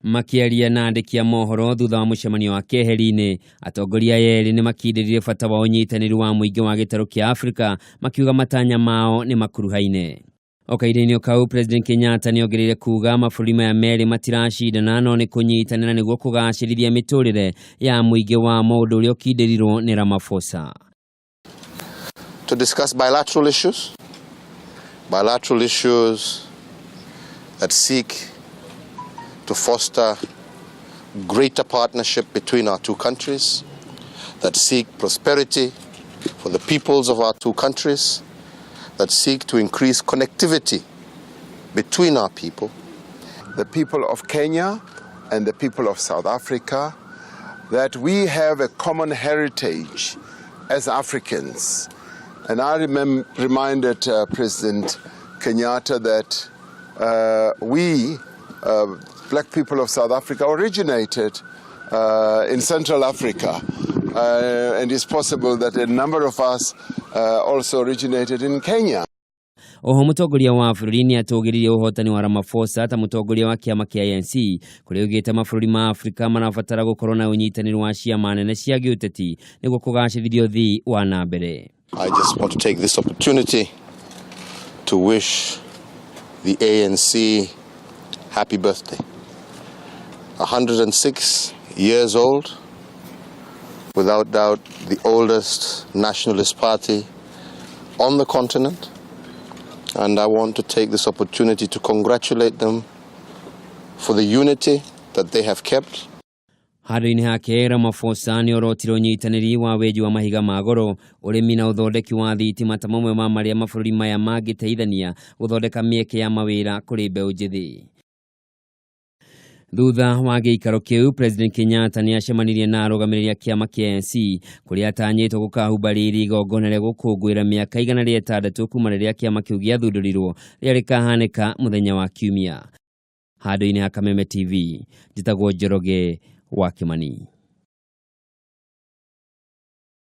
Makiaria na andiki a mohoro thutha wa mucemanio wa keheri-ini, atongoria yeri ni makindiririe bata wa unyitaniri wa muingi wa gitaru kia Afrika, makiuga matanya mao ni makuruhaine. Okaire-ini kau President Kenyatta ni ongereire kuga mabũrũri maya meri matiracindana no ni kunyitanira niguo kugacirithia miturire ya muingi wa maundu uria ukindirirwo ni Ramaphosa. To discuss bilateral issues that seek to foster greater partnership between our two countries, that seek prosperity for the peoples of our two countries, that seek to increase connectivity between our people. The people of Kenya and the people of South Africa, that we have a common heritage as Africans. And I reminded President Kenyatta that we, black people of South Africa, originated in Central Africa. And it's possible that a number of us also originated in Kenya. Oho mutongoria wa bũrũri ni atũgĩririe ũhotani wa Ramaphosa ta mutongoria wa kiama kia ANC kũrĩa augĩte mabũrũri ma Afrika marabatara gũkorwo na ũnyitanĩri wa ciama nene cia gĩũteti nĩguo kũgacĩrithia ũthii wa na mbere. I just want to take this opportunity to wish the ANC happy birthday. 106 years old, without doubt the oldest nationalist party on the continent. And I want to take this opportunity to congratulate them for the unity that they have kept. Handũ-inĩ hake Ramaphosa ni orotire ũnyitanĩri wa weji wa mahiga ma goro, ũrĩmi na ũthondeki wa thitima ta mamwe ma marĩa mabũrũri maya mangĩteithania gũthondeka mĩeke ya mawĩra kũrĩ mbeũ njĩthĩ. Thutha wa gĩikaro kĩu, President Kenyatta ni acemanirie na arũgamĩrĩri a kiama kia ANC kũrĩa atanyĩtwo gũkahumbarĩria igongona rĩa gũkũngũĩra mĩaka 106 kuma rĩrĩa kiama kĩu gĩathundũrirwo rĩrĩa rĩkahanĩka mũthenya wa Kiumia. Handũ-inĩ ha Kameme TV, njĩtagwo Njoroge wa Kimani.